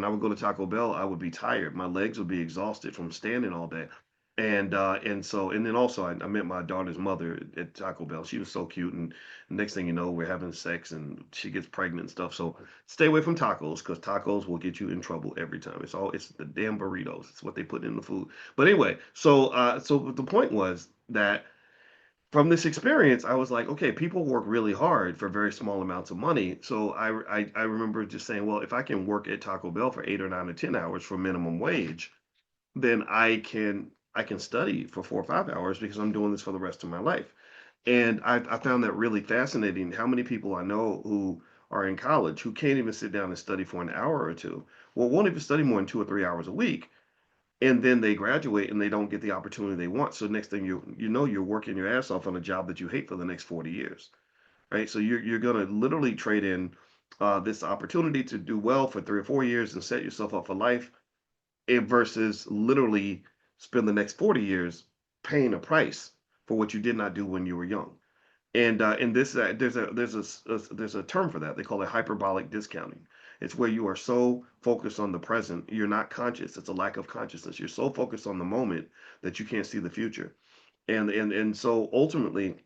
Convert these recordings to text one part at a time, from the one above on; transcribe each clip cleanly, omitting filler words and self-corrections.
when I would go to Taco Bell, I would be tired. My legs would be exhausted from standing all day. And then also I met my daughter's mother at Taco Bell. She was so cute, and next thing you know, we're having sex, and she gets pregnant and stuff. So stay away from tacos because tacos will get you in trouble every time. It's the damn burritos. It's what they put in the food. But anyway, so the point was that from this experience, I was like, okay, people work really hard for very small amounts of money. So I remember just saying, well, if I can work at Taco Bell for 8 or 9 or 10 hours for minimum wage, then I can study for 4 or 5 hours because I'm doing this for the rest of my life. And I found that really fascinating. How many people I know who are in college who can't even sit down and study for an hour or two. Well, won't even study more than 2 or 3 hours a week, and then they graduate and they don't get the opportunity they want. So next thing you know, you're working your ass off on a job that you hate for the next 40 years, right? So you're gonna literally trade in this opportunity to do well for 3 or 4 years and set yourself up for life, versus literally spend the next 40 years paying a price for what you did not do when you were young. And this there's a term for that. They call it hyperbolic discounting. It's where you are so focused on the present, you're not conscious. It's a lack of consciousness. You're so focused on the moment that you can't see the future. And so ultimately,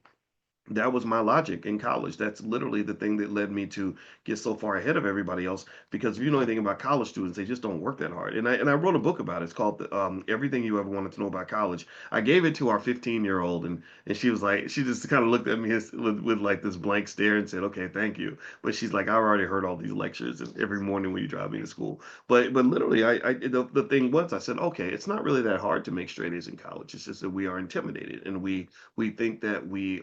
that was my logic in college. That's literally the thing that led me to get so far ahead of everybody else. Because if you know anything about college students, they just don't work that hard. And I wrote a book about it. It's called Everything You Ever Wanted to Know About College. I gave it to our 15-year-old, and she was like, she just kind of looked at me with like this blank stare and said, "Okay, thank you." But she's like, "I already heard all these lectures every morning when you drive me to school." But literally, the thing was, I said, okay, it's not really that hard to make straight A's in college. It's just that we are intimidated, and we think that we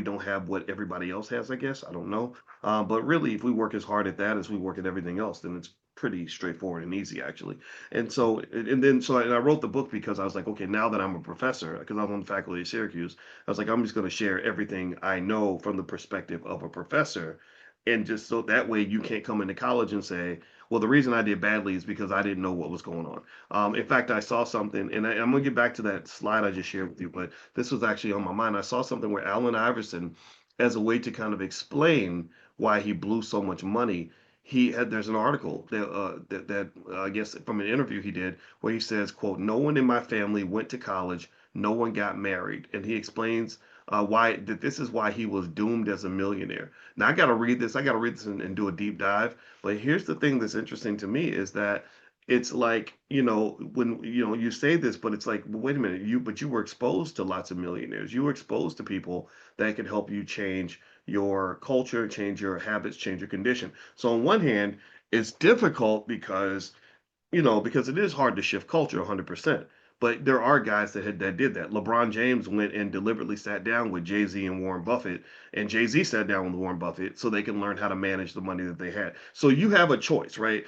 don't have what everybody else has, I guess. I don't know. But really, if we work as hard at that as we work at everything else, then it's pretty straightforward and easy, actually. And I wrote the book because I was like, okay, now that I'm a professor, because I'm on the faculty at Syracuse, I was like, I'm just going to share everything I know from the perspective of a professor. And just so that way you can't come into college and say, well, the reason I did badly is because I didn't know what was going on. In fact, I saw something, and I'm going to get back to that slide I just shared with you, but this was actually on my mind. I saw something where Allen Iverson, as a way to kind of explain why he blew so much money, there's an article that I guess from an interview he did where he says, "quote No one in my family went to college, no one got married," and he explains why that this is why he was doomed as a millionaire. Now I got to read this. I got to read this and do a deep dive. But here's the thing that's interesting to me is that it's like, when you say this, but it's like, well, wait a minute, you were exposed to lots of millionaires. You were exposed to people that could help you change your culture, change your habits, change your condition. So on one hand, it's difficult because it is hard to shift culture 100%. But there are guys that did that. LeBron James went and deliberately sat down with Jay-Z and Warren Buffett, and Jay-Z sat down with Warren Buffett so they can learn how to manage the money that they had. So you have a choice, right?